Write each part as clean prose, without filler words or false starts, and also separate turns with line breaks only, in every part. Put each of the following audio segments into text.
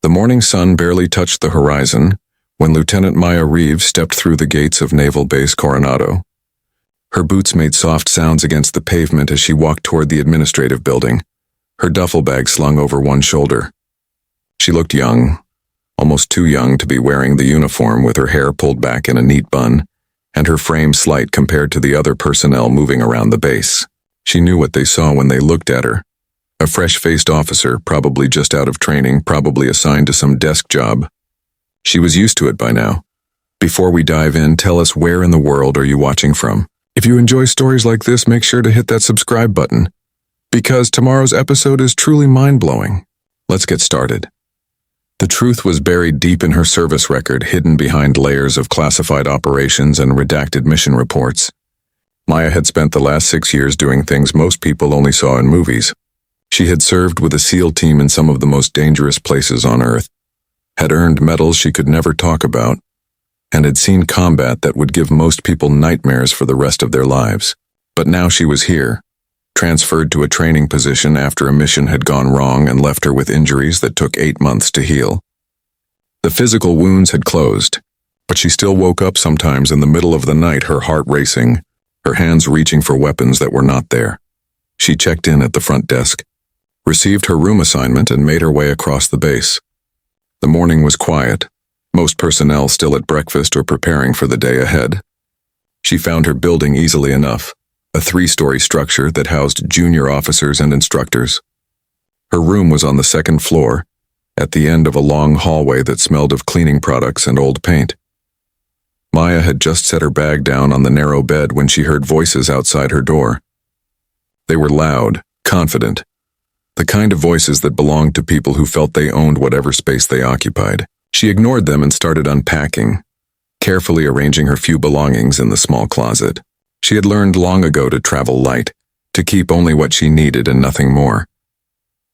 The morning sun barely touched the horizon when Lieutenant Maya Reeves stepped through the gates of Naval Base Coronado. Her boots made soft sounds against the pavement as she walked toward the administrative building, her duffel bag slung over one shoulder. She looked young, almost too young to be wearing the uniform, with her hair pulled back in a neat bun, and her frame slight compared to the other personnel moving around the base. She knew what they saw when they looked at her. A fresh-faced officer, probably just out of training, probably assigned to some desk job. She was used to it by now. Before we dive in, tell us, where in the world are you watching from? If you enjoy stories like this, make sure to hit that subscribe button, because tomorrow's episode is truly mind-blowing. Let's get started. The truth was buried deep in her service record, hidden behind layers of classified operations and redacted mission reports. Maya had spent the last 6 years doing things most people only saw in movies. She had served with a SEAL team in some of the most dangerous places on Earth, had earned medals she could never talk about, and had seen combat that would give most people nightmares for the rest of their lives. But now she was here, transferred to a training position after a mission had gone wrong and left her with injuries that took 8 months to heal. The physical wounds had closed, but she still woke up sometimes in the middle of the night, her heart racing, her hands reaching for weapons that were not there. She checked in at the front desk, received her room assignment, and made her way across the base. The morning was quiet, most personnel still at breakfast or preparing for the day ahead. She found her building easily enough, a 3-story structure that housed junior officers and instructors. Her room was on the 2nd floor, at the end of a long hallway that smelled of cleaning products and old paint. Maya had just set her bag down on the narrow bed when she heard voices outside her door. They were loud, confident, the kind of voices that belonged to people who felt they owned whatever space they occupied. She ignored them and started unpacking, carefully arranging her few belongings in the small closet. She had learned long ago to travel light, to keep only what she needed and nothing more.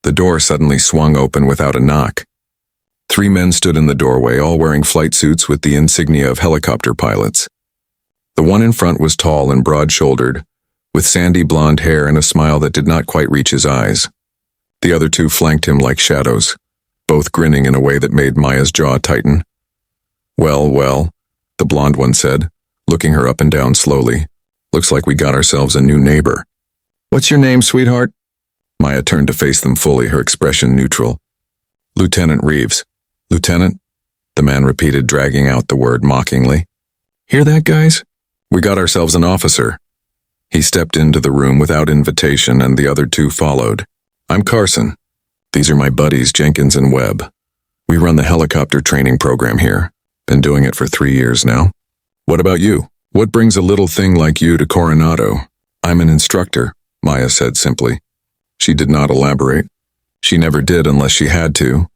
The door suddenly swung open without a knock. 3 men stood in the doorway, all wearing flight suits with the insignia of helicopter pilots. The one in front was tall and broad-shouldered, with sandy blonde hair and a smile that did not quite reach his eyes. The other 2 flanked him like shadows, both grinning in a way that made Maya's jaw tighten. Well, the blonde one said, looking her up and down slowly. Looks like we got ourselves a new neighbor. What's your name, sweetheart? Maya turned to face them fully, her expression neutral. Lieutenant Reeves. Lieutenant? The man repeated, dragging out the word mockingly. Hear that, guys? We got ourselves an officer. He stepped into the room without invitation, and the other 2 followed. I'm Carson. These are my buddies, Jenkins and Webb. We run the helicopter training program here. Been doing it for 3 years now. What about you? What brings a little thing like you to Coronado? I'm an instructor, Maya said simply. She did not elaborate. She never did unless she had to.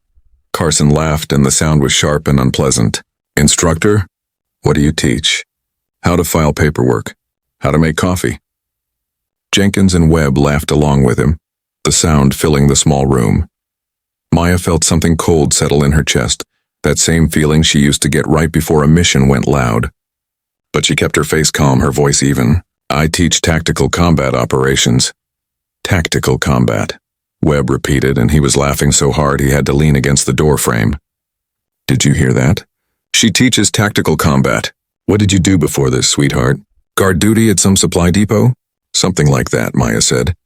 Carson laughed, and the sound was sharp and unpleasant. Instructor? What do you teach? How to file paperwork. How to make coffee. Jenkins and Webb laughed along with him, the sound filling the small room. Maya felt something cold settle in her chest, that same feeling she used to get right before a mission went loud. But she kept her face calm, her voice even. I teach tactical combat operations. Tactical combat, Webb repeated, and he was laughing so hard he had to lean against the door frame. Did you hear that? She teaches tactical combat. What did you do before this, sweetheart? Guard duty at some supply depot? Something like that, Maya said.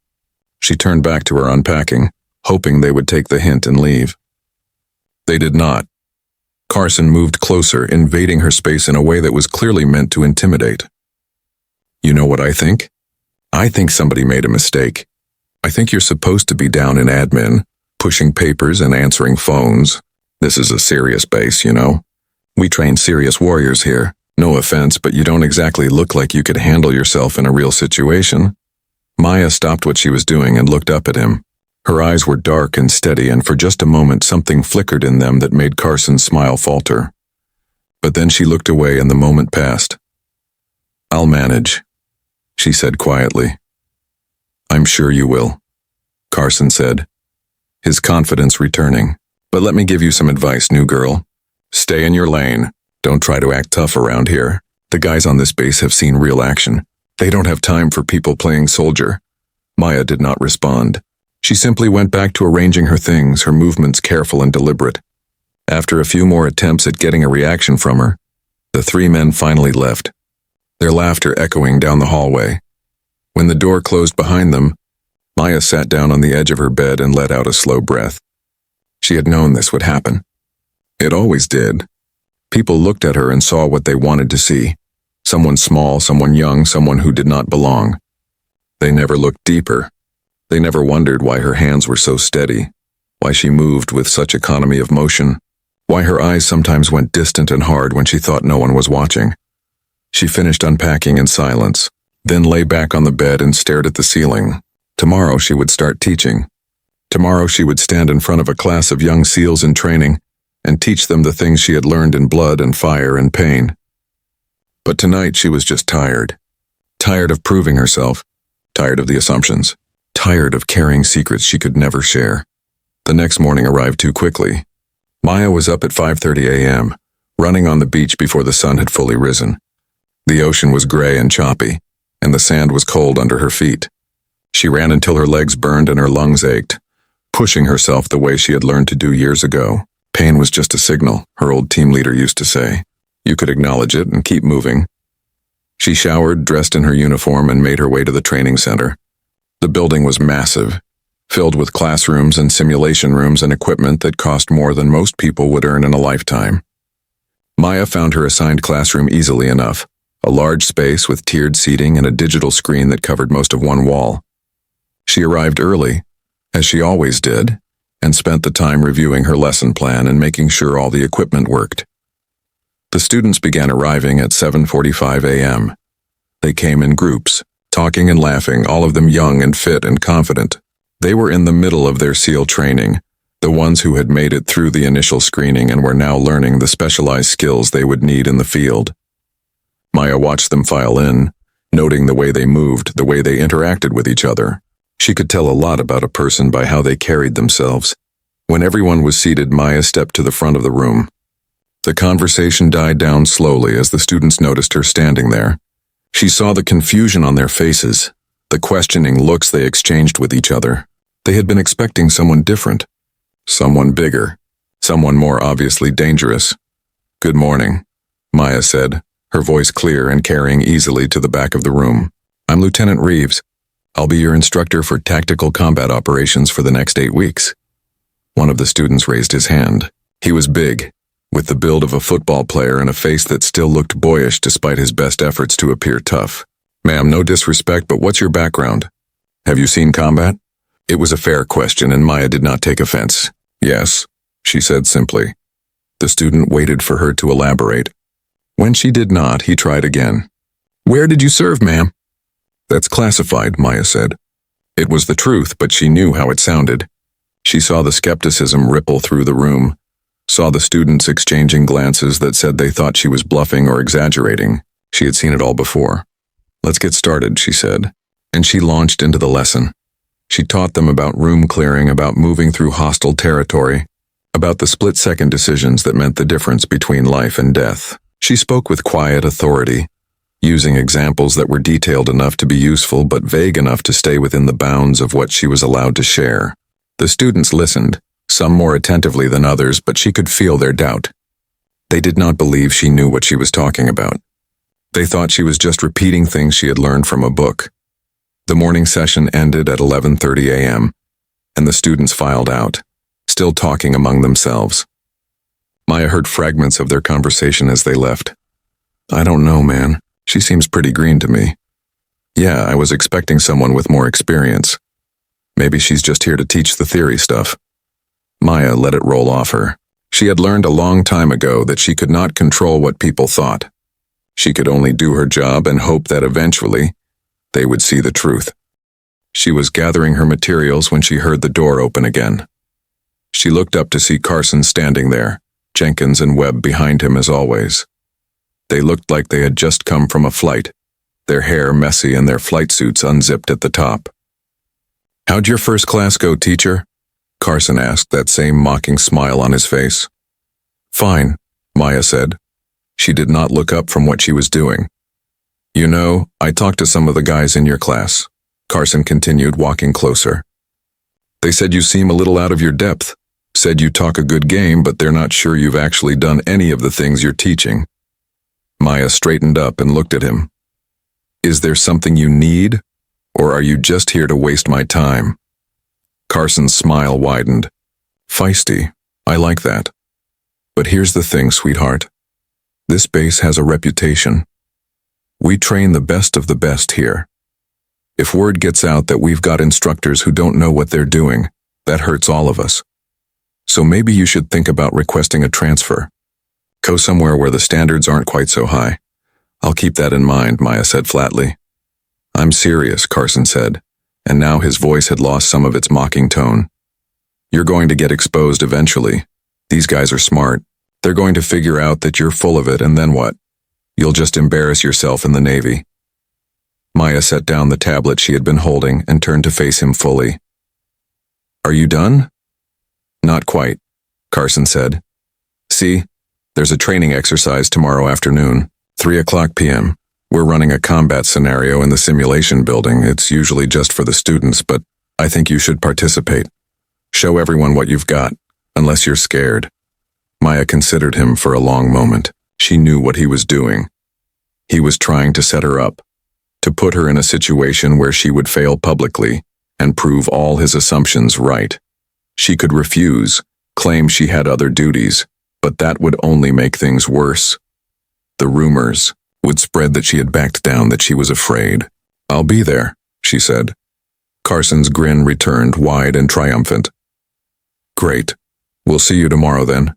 She turned back to her unpacking, hoping they would take the hint and leave. They did not. Carson moved closer, invading her space in a way that was clearly meant to intimidate. You know what I think? I think somebody made a mistake. I think you're supposed to be down in admin, pushing papers and answering phones. This is a serious base, you know. We train serious warriors here. No offense, but you don't exactly look like you could handle yourself in a real situation. Maya stopped what she was doing and looked up at him. Her eyes were dark and steady, and for just a moment something flickered in them that made Carson's smile falter. But then she looked away and the moment passed. I'll manage, she said quietly. I'm sure you will, Carson said, his confidence returning. But let me give you some advice, new girl. Stay in your lane. Don't try to act tough around here. The guys on this base have seen real action. They don't have time for people playing soldier. Maya did not respond. She simply went back to arranging her things, her movements careful and deliberate. After a few more attempts at getting a reaction from her, the three men finally left, their laughter echoing down the hallway. When the door closed behind them, Maya sat down on the edge of her bed and let out a slow breath. She had known this would happen. It always did. People looked at her and saw what they wanted to see. Someone small, someone young, someone who did not belong. They never looked deeper. They never wondered why her hands were so steady, why she moved with such economy of motion, why her eyes sometimes went distant and hard when she thought no one was watching. She finished unpacking in silence, then lay back on the bed and stared at the ceiling. Tomorrow she would start teaching. Tomorrow she would stand in front of a class of young SEALs in training and teach them the things she had learned in blood and fire and pain. But tonight she was just tired. Tired of proving herself. Tired of the assumptions. Tired of carrying secrets she could never share. The next morning arrived too quickly. Maya was up at 5:30 a.m., running on the beach before the sun had fully risen. The ocean was gray and choppy, and the sand was cold under her feet. She ran until her legs burned and her lungs ached, pushing herself the way she had learned to do years ago. Pain was just a signal, her old team leader used to say. You could acknowledge it and keep moving. She showered, dressed in her uniform, and made her way to the training center. The building was massive, filled with classrooms and simulation rooms and equipment that cost more than most people would earn in a lifetime. Maya found her assigned classroom easily enough, a large space with tiered seating and a digital screen that covered most of one wall. She arrived early, as she always did, and spent the time reviewing her lesson plan and making sure all the equipment worked. The students began arriving at 7:45 a.m. They came in groups, talking and laughing, all of them young and fit and confident. They were in the middle of their SEAL training, the ones who had made it through the initial screening and were now learning the specialized skills they would need in the field. Maya watched them file in, noting the way they moved, the way they interacted with each other. She could tell a lot about a person by how they carried themselves. When everyone was seated, Maya stepped to the front of the room. The conversation died down slowly as the students noticed her standing there. She saw the confusion on their faces, the questioning looks they exchanged with each other. They had been expecting someone different, someone bigger, someone more obviously dangerous. "Good morning," Maya said, her voice clear and carrying easily to the back of the room. "I'm Lieutenant Reeves. I'll be your instructor for tactical combat operations for the next 8 weeks. One of the students raised his hand. He was big, with the build of a football player and a face that still looked boyish despite his best efforts to appear tough. "Ma'am, no disrespect, but what's your background? Have you seen combat?" It was a fair question, and Maya did not take offense. "Yes," she said simply. The student waited for her to elaborate. When she did not, he tried again. "Where did you serve, ma'am?" "That's classified," Maya said. It was the truth, but she knew how it sounded. She saw the skepticism ripple through the room, saw the students exchanging glances that said they thought she was bluffing or exaggerating. She had seen it all before. "Let's get started," she said, and she launched into the lesson. She taught them about room clearing, about moving through hostile territory, about the split-second decisions that meant the difference between life and death. She spoke with quiet authority, using examples that were detailed enough to be useful but vague enough to stay within the bounds of what she was allowed to share. The students listened, some more attentively than others, but she could feel their doubt. They did not believe she knew what she was talking about. They thought she was just repeating things she had learned from a book. The morning session ended at 11:30 a.m., and the students filed out, still talking among themselves. Maya heard fragments of their conversation as they left. "I don't know, man. She seems pretty green to me. Yeah, I was expecting someone with more experience. Maybe she's just here to teach the theory stuff." Maya let it roll off her. She had learned a long time ago that she could not control what people thought. She could only do her job and hope that eventually they would see the truth. She was gathering her materials when she heard the door open again. She looked up to see Carson standing there, Jenkins and Webb behind him as always. They looked like they had just come from a flight, their hair messy and their flight suits unzipped at the top. "How'd your first class go, teacher?" Carson asked, that same mocking smile on his face. "Fine," Maya said. She did not look up from what she was doing. "You know, I talked to some of the guys in your class," Carson continued, walking closer. "They said you seem a little out of your depth, Said you talk a good game, but they're not sure you've actually done any of the things you're teaching. Maya straightened up and looked at him. Is there something you need, or are you just here to waste my time? Carson's smile widened. Feisty, I like that. But here's the thing, sweetheart. This base has a reputation. We train the best of the best here. If word gets out that we've got instructors who don't know what they're doing, that hurts all of us. So maybe you should think about requesting a transfer. Go somewhere where the standards aren't quite so high. I'll keep that in mind, Maya said flatly. I'm serious, Carson said, and now his voice had lost some of its mocking tone. You're going to get exposed eventually. These guys are smart. They're going to figure out that you're full of it, and then what? You'll just embarrass yourself in the Navy. Maya set down the tablet she had been holding and turned to face him fully. Are you done? Not quite, Carson said. See, there's a training exercise tomorrow afternoon, 3:00 p.m. We're running a combat scenario in the simulation building. It's usually just for the students, but I think you should participate. Show everyone what you've got, unless you're scared. Maya considered him for a long moment. She knew what he was doing. He was trying to set her up, to put her in a situation where she would fail publicly and prove all his assumptions right. She could refuse, claim she had other duties, but that would only make things worse. The rumors would spread that she had backed down, that she was afraid. I'll be there, she said. Carson's grin returned, wide and triumphant. Great. We'll see you tomorrow then.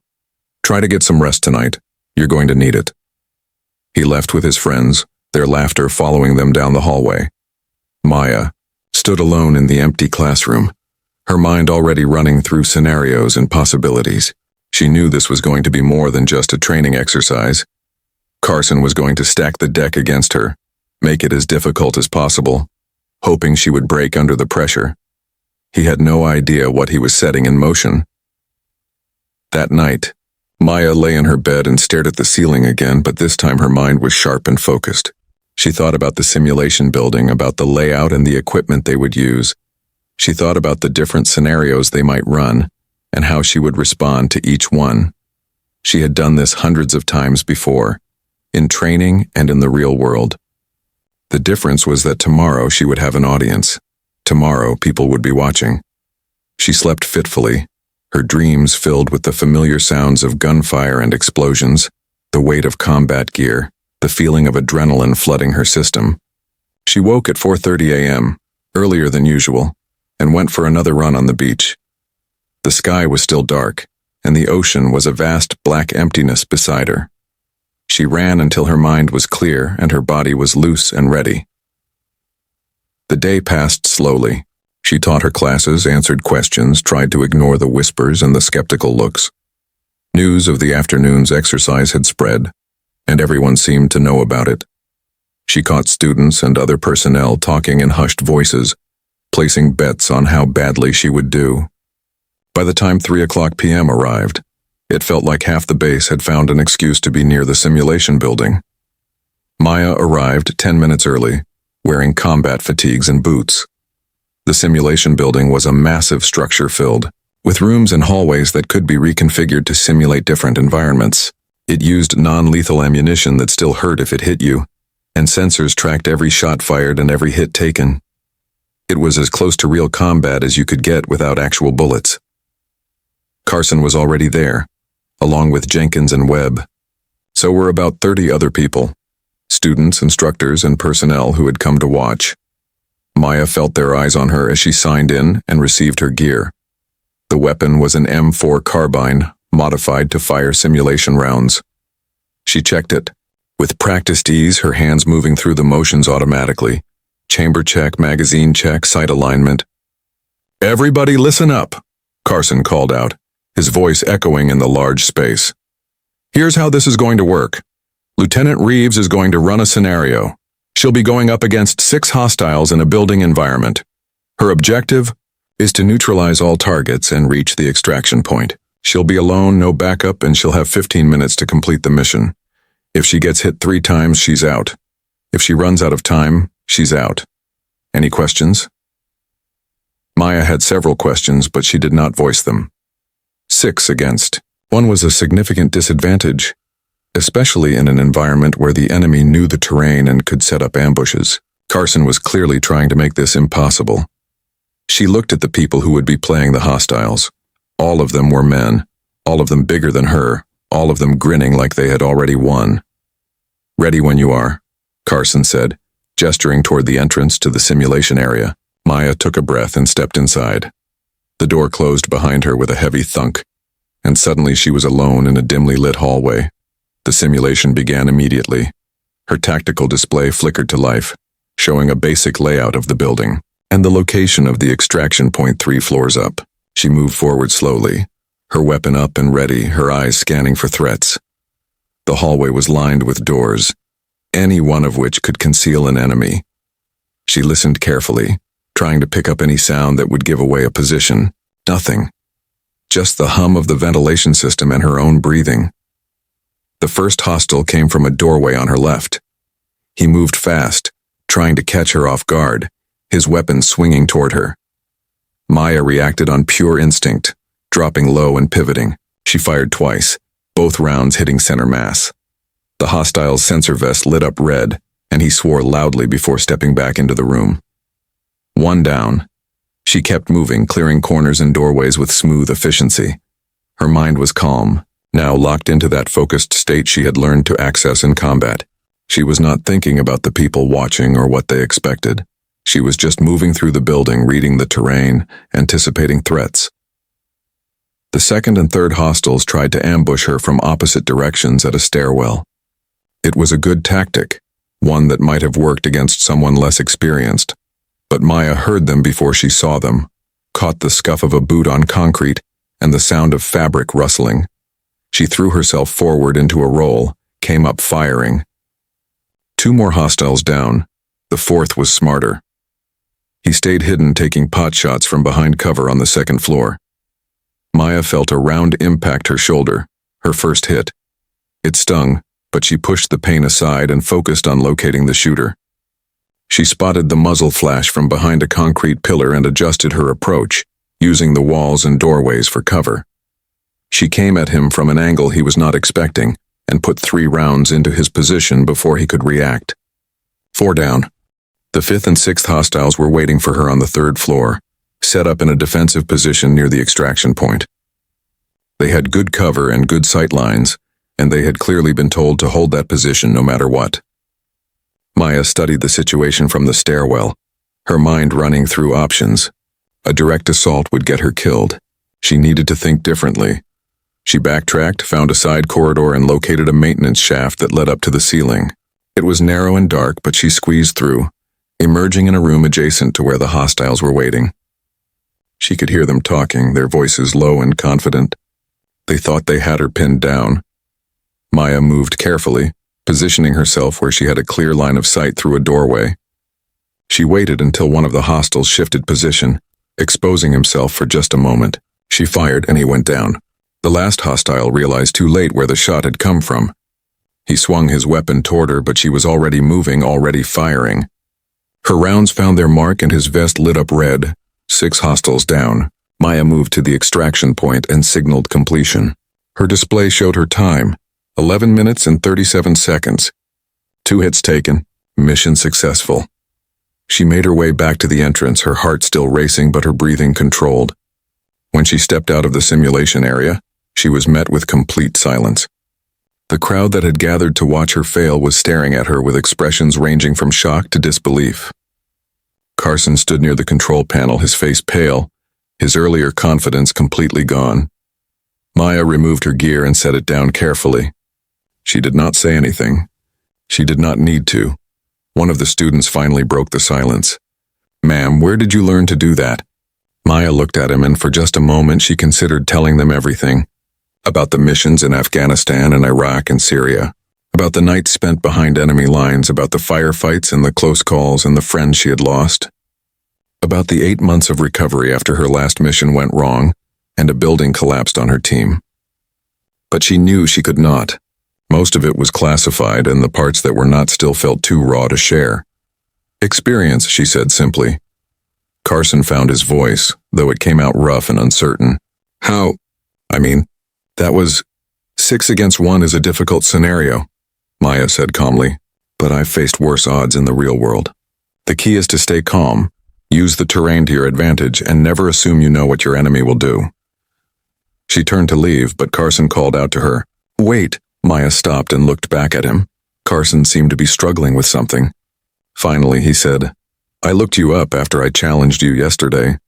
Try to get some rest tonight. You're going to need it. He left with his friends, their laughter following them down the hallway. Maya stood alone in the empty classroom, her mind already running through scenarios and possibilities. She knew this was going to be more than just a training exercise. Carson was going to stack the deck against her, make it as difficult as possible, hoping she would break under the pressure. He had no idea what he was setting in motion. That night, Maya lay in her bed and stared at the ceiling again, but this time her mind was sharp and focused. She thought about the simulation building, about the layout and the equipment they would use. She thought about the different scenarios they might run, and how she would respond to each one. She had done this hundreds of times before, in training and in the real world. The difference was that tomorrow she would have an audience. Tomorrow people would be watching. She slept fitfully, her dreams filled with the familiar sounds of gunfire and explosions, the weight of combat gear, the feeling of adrenaline flooding her system. She woke at 4:30 a.m., earlier than usual, and went for another run on the beach. The sky was still dark, and the ocean was a vast black emptiness beside her. She ran until her mind was clear and her body was loose and ready. The day passed slowly. She taught her classes, answered questions, tried to ignore the whispers and the skeptical looks. News of the afternoon's exercise had spread, and everyone seemed to know about it. She caught students and other personnel talking in hushed voices, placing bets on how badly she would do. By the time 3:00 p.m. arrived, it felt like half the base had found an excuse to be near the simulation building. Maya arrived 10 minutes early, wearing combat fatigues and boots. The simulation building was a massive structure filled with rooms and hallways that could be reconfigured to simulate different environments. It used non-lethal ammunition that still hurt if it hit you, and sensors tracked every shot fired and every hit taken. It was as close to real combat as you could get without actual bullets. Carson was already there, along with Jenkins and Webb. So were about 30 other people, students, instructors, and personnel who had come to watch. Maya felt their eyes on her as she signed in and received her gear. The weapon was an M4 carbine, modified to fire simulation rounds. She checked it, with practiced ease, her hands moving through the motions automatically. Chamber check, magazine check, sight alignment. "Everybody listen up," Carson called out, his voice echoing in the large space. "Here's how this is going to work. Lieutenant Reeves is going to run a scenario. She'll be going up against 6 hostiles in a building environment. Her objective is to neutralize all targets and reach the extraction point. She'll be alone, no backup, and she'll have 15 minutes to complete the mission. If she gets hit 3 times, she's out. If she runs out of time, she's out. Any questions?" Maya had several questions, but she did not voice them. 6 against 1 was a significant disadvantage, especially in an environment where the enemy knew the terrain and could set up ambushes. Carson was clearly trying to make this impossible. She looked at the people who would be playing the hostiles. All of them were men, all of them bigger than her, all of them grinning like they had already won. "Ready when you are," Carson said, gesturing toward the entrance to the simulation area. Maya took a breath and stepped inside. The door closed behind her with a heavy thunk, and suddenly she was alone in a dimly lit hallway. The simulation began immediately. Her tactical display flickered to life, showing a basic layout of the building and the location of the extraction point 3 floors up. She moved forward slowly, her weapon up and ready, her eyes scanning for threats. The hallway was lined with doors, any one of which could conceal an enemy. She listened carefully, trying to pick up any sound that would give away a position. Nothing. Just the hum of the ventilation system and her own breathing. The first hostile came from a doorway on her left. He moved fast, trying to catch her off guard, his weapon swinging toward her. Maya reacted on pure instinct, dropping low and pivoting. She fired twice, both rounds hitting center mass. The hostile's sensor vest lit up red, and he swore loudly before stepping back into the room. 1 down. She kept moving, clearing corners and doorways with smooth efficiency. Her mind was calm, now locked into that focused state she had learned to access in combat. She was not thinking about the people watching or what they expected. She was just moving through the building, reading the terrain, anticipating threats. The second and third hostiles tried to ambush her from opposite directions at a stairwell. It was a good tactic, one that might have worked against someone less experienced. But Maya heard them before she saw them, caught the scuff of a boot on concrete and the sound of fabric rustling. She threw herself forward into a roll, came up firing. 2 more hostiles down. The fourth was smarter. He stayed hidden, taking pot shots from behind cover on the second floor. Maya felt a round impact her shoulder, her first hit. It stung, but she pushed the pain aside and focused on locating the shooter. She spotted the muzzle flash from behind a concrete pillar and adjusted her approach, using the walls and doorways for cover. She came at him from an angle he was not expecting and put 3 rounds into his position before he could react. 4 down. The 5th and 6th hostiles were waiting for her on the 3rd floor, set up in a defensive position near the extraction point. They had good cover and good sight lines, and they had clearly been told to hold that position no matter what. Maya studied the situation from the stairwell, her mind running through options. A direct assault would get her killed. She needed to think differently. She backtracked, found a side corridor, and located a maintenance shaft that led up to the ceiling. It was narrow and dark, but she squeezed through, emerging in a room adjacent to where the hostiles were waiting. She could hear them talking, their voices low and confident. They thought they had her pinned down. Maya moved carefully, positioning herself where she had a clear line of sight through a doorway. She waited until one of the hostiles shifted position, exposing himself for just a moment. She fired and he went down. The last hostile realized too late where the shot had come from. He swung his weapon toward her, but she was already moving, already firing. Her rounds found their mark and his vest lit up red. 6 hostiles down. Maya moved to the extraction point and signaled completion. Her display showed her time, 11 minutes and 37 seconds. 2 hits taken, mission successful. She made her way back to the entrance, her heart still racing but her breathing controlled. When she stepped out of the simulation area, she was met with complete silence. The crowd that had gathered to watch her fail was staring at her with expressions ranging from shock to disbelief. Carson stood near the control panel, his face pale, his earlier confidence completely gone. Maya removed her gear and set it down carefully. She did not say anything. She did not need to. One of the students finally broke the silence. "Ma'am, where did you learn to do that?" Maya looked at him, and for just a moment she considered telling them everything. About the missions in Afghanistan and Iraq and Syria. About the nights spent behind enemy lines, about the firefights and the close calls and the friends she had lost. About the 8 months of recovery after her last mission went wrong and a building collapsed on her team. But she knew she could not. Most of it was classified, and the parts that were not still felt too raw to share. "Experience," she said simply. Carson found his voice, though it came out rough and uncertain. I mean, that was 6 against 1 is a difficult scenario, Maya said calmly, but I've faced worse odds in the real world. The key is to stay calm, use the terrain to your advantage, and never assume you know what your enemy will do. She turned to leave, but Carson called out to her. Wait, Maya stopped and looked back at him. Carson seemed to be struggling with something. Finally, he said, I looked you up after I challenged you yesterday.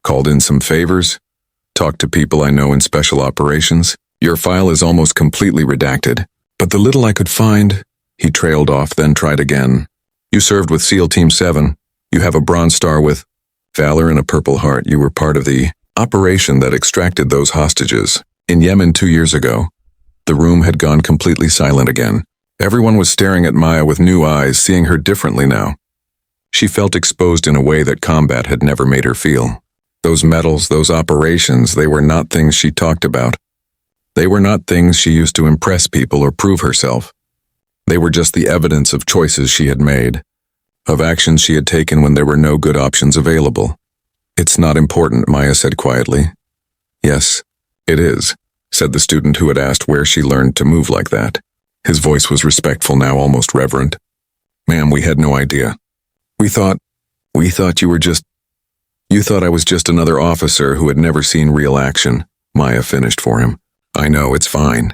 Called in some favors. Talked to people I know in special operations. Your file is almost completely redacted. But the little I could find, he trailed off, then tried again. You served with SEAL Team 7. You have a Bronze Star with Valor and a Purple Heart. You were part of the operation that extracted those hostages in Yemen 2 years ago. The room had gone completely silent again. Everyone was staring at Maya with new eyes, seeing her differently now. She felt exposed in a way that combat had never made her feel. Those medals, those operations, they were not things she talked about. They were not things she used to impress people or prove herself. They were just the evidence of choices she had made, of actions she had taken when there were no good options available. It's not important, Maya said quietly. Yes, it is, said the student who had asked where she learned to move like that. His voice was respectful now, almost reverent. Ma'am, we had no idea. We thought you thought I was just another officer who had never seen real action, Maya finished for him. I know, it's fine.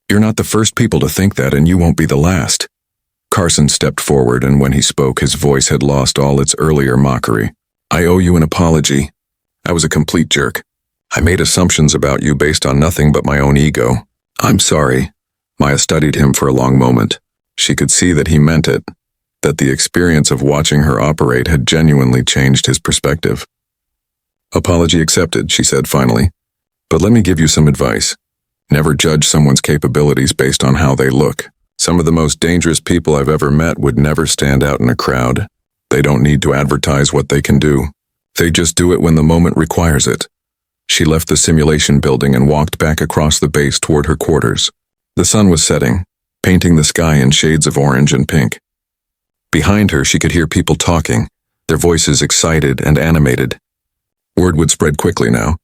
You're not the first people to think that, and you won't be the last. Carson stepped forward, and when he spoke, his voice had lost all its earlier mockery. I owe you an apology. I was a complete jerk. I made assumptions about you based on nothing but my own ego. I'm sorry. Maya studied him for a long moment. She could see that he meant it, that the experience of watching her operate had genuinely changed his perspective. Apology accepted, she said finally. But let me give you some advice. Never judge someone's capabilities based on how they look. Some of the most dangerous people I've ever met would never stand out in a crowd. They don't need to advertise what they can do. They just do it when the moment requires it. She left the simulation building and walked back across the base toward her quarters. The sun was setting, painting the sky in shades of orange and pink. Behind her, she could hear people talking, their voices excited and animated. Word would spread quickly now.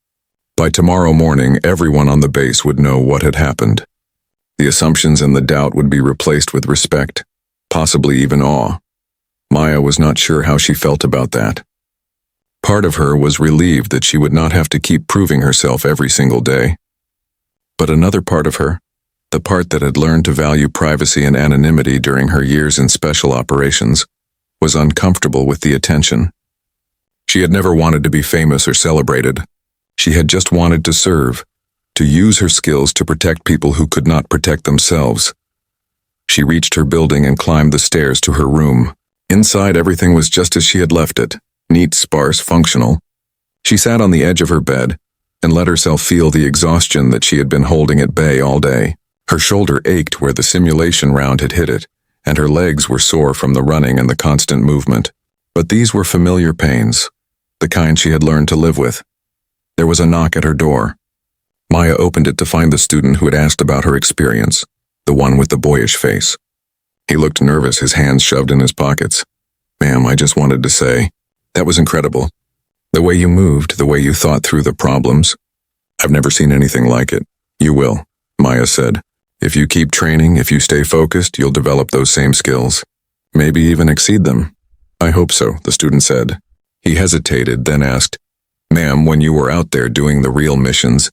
By tomorrow morning, everyone on the base would know what had happened. The assumptions and the doubt would be replaced with respect, possibly even awe. Maya was not sure how she felt about that. Part of her was relieved that she would not have to keep proving herself every single day. But another part of her, the part that had learned to value privacy and anonymity during her years in special operations, was uncomfortable with the attention. She had never wanted to be famous or celebrated. She had just wanted to serve, to use her skills to protect people who could not protect themselves. She reached her building and climbed the stairs to her room. Inside, everything was just as she had left it, neat, sparse, functional. She sat on the edge of her bed and let herself feel the exhaustion that she had been holding at bay all day. Her shoulder ached where the simulation round had hit it, and her legs were sore from the running and the constant movement. But these were familiar pains, the kind she had learned to live with. There was a knock at her door. Maya opened it to find the student who had asked about her experience, the one with the boyish face. He looked nervous, his hands shoved in his pockets. Ma'am, I just wanted to say, that was incredible. The way you moved, the way you thought through the problems. I've never seen anything like it. You will, Maya said. If you keep training, if you stay focused, you'll develop those same skills. Maybe even exceed them. I hope so, the student said. He hesitated, then asked, Ma'am, when you were out there doing the real missions,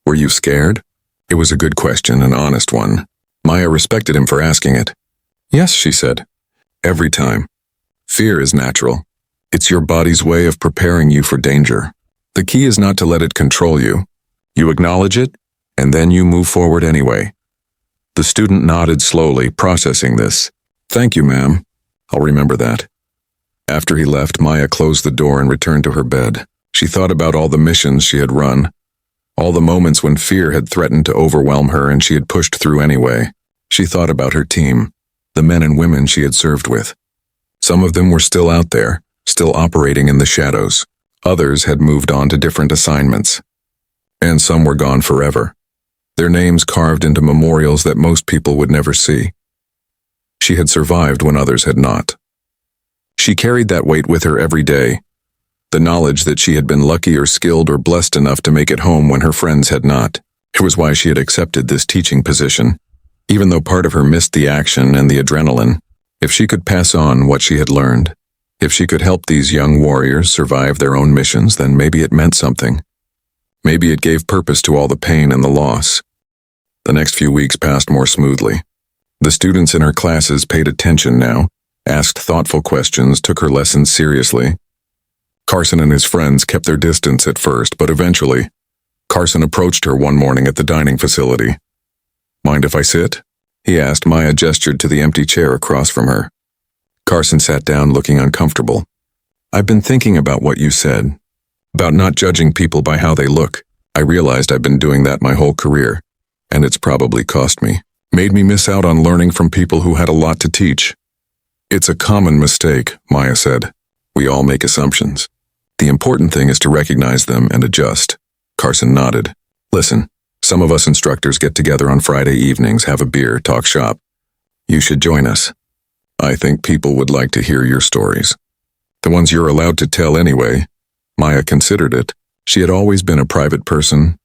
were you scared? It was a good question, an honest one. Maya respected him for asking it. Yes, she said. Every time. Fear is natural. It's your body's way of preparing you for danger. The key is not to let it control you. You acknowledge it, and then you move forward anyway. The student nodded slowly, processing this. Thank you, ma'am. I'll remember that. After he left, Maya closed the door and returned to her bed. She thought about all the missions she had run, all the moments when fear had threatened to overwhelm her and she had pushed through anyway. She thought about her team, the men and women she had served with. Some of them were still out there, still operating in the shadows. Others had moved on to different assignments. And some were gone forever, their names carved into memorials that most people would never see. She had survived when others had not. She carried that weight with her every day, the knowledge that she had been lucky or skilled or blessed enough to make it home when her friends had not. It was why she had accepted this teaching position, even though part of her missed the action and the adrenaline. If she could pass on what she had learned, if she could help these young warriors survive their own missions, then maybe it meant something. Maybe it gave purpose to all the pain and the loss. The next few weeks passed more smoothly. The students in her classes paid attention now, asked thoughtful questions, took her lessons seriously. Carson and his friends kept their distance at first, but eventually, Carson approached her one morning at the dining facility. "Mind if I sit?" he asked. Maya gestured to the empty chair across from her. Carson sat down, looking uncomfortable. "I've been thinking about what you said, about not judging people by how they look. I realized I've been doing that my whole career, and it's probably cost me. Made me miss out on learning from people who had a lot to teach." "It's a common mistake," Maya said. "We all make assumptions. The important thing is to recognize them and adjust." Carson nodded. "Listen, some of us instructors get together on Friday evenings, have a beer, talk shop. You should join us. I think people would like to hear your stories. The ones you're allowed to tell anyway." Maya considered it. She had always been a private person,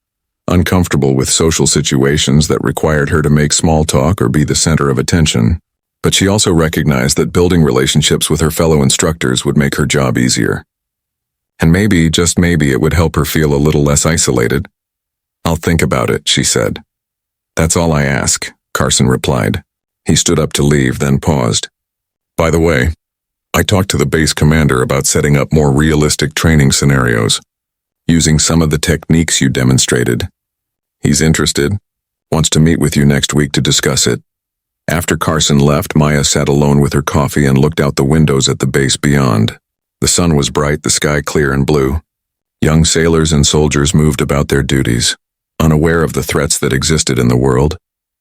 uncomfortable with social situations that required her to make small talk or be the center of attention. But she also recognized that building relationships with her fellow instructors would make her job easier. And maybe, just maybe, it would help her feel a little less isolated. "I'll think about it," she said. "That's all I ask," Carson replied. He stood up to leave, then paused. "By the way, I talked to the base commander about setting up more realistic training scenarios, using some of the techniques you demonstrated. He's interested, wants to meet with you next week to discuss it." After Carson left, Maya sat alone with her coffee and looked out the windows at the base beyond. The sun was bright, the sky clear and blue. Young sailors and soldiers moved about their duties, unaware of the threats that existed in the world,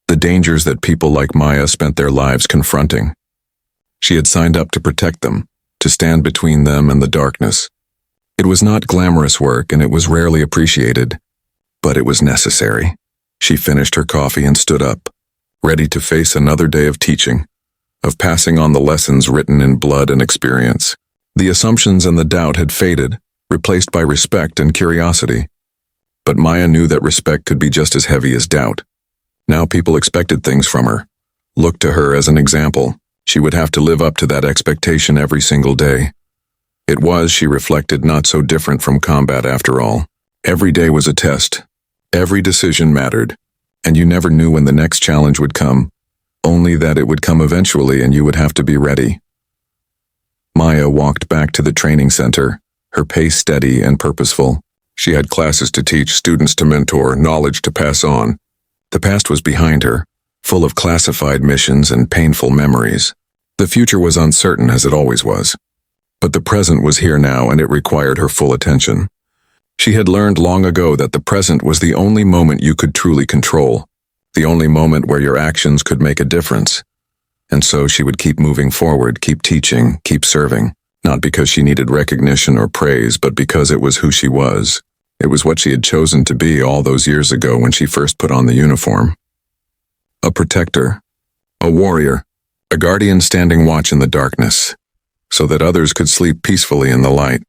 the dangers that people like Maya spent their lives confronting. She had signed up to protect them, to stand between them and the darkness. It was not glamorous work, and it was rarely appreciated, but it was necessary. She finished her coffee and stood up, ready to face another day of teaching, of passing on the lessons written in blood and experience. The assumptions and the doubt had faded, replaced by respect and curiosity. But Maya knew that respect could be just as heavy as doubt. Now people expected things from her, looked to her as an example. She would have to live up to that expectation every single day. It was, she reflected, not so different from combat after all. Every day was a test. Every decision mattered, and you never knew when the next challenge would come, only that it would come eventually and you would have to be ready. Maya walked back to the training center, her pace steady and purposeful. She had classes to teach, students to mentor, knowledge to pass on. The past was behind her, full of classified missions and painful memories. The future was uncertain, as it always was. But the present was here now, and it required her full attention. She had learned long ago that the present was the only moment you could truly control, the only moment where your actions could make a difference. And so she would keep moving forward, keep teaching, keep serving, not because she needed recognition or praise, but because it was who she was. It was what she had chosen to be all those years ago when she first put on the uniform. A protector, a warrior, a guardian standing watch in the darkness, so that others could sleep peacefully in the light.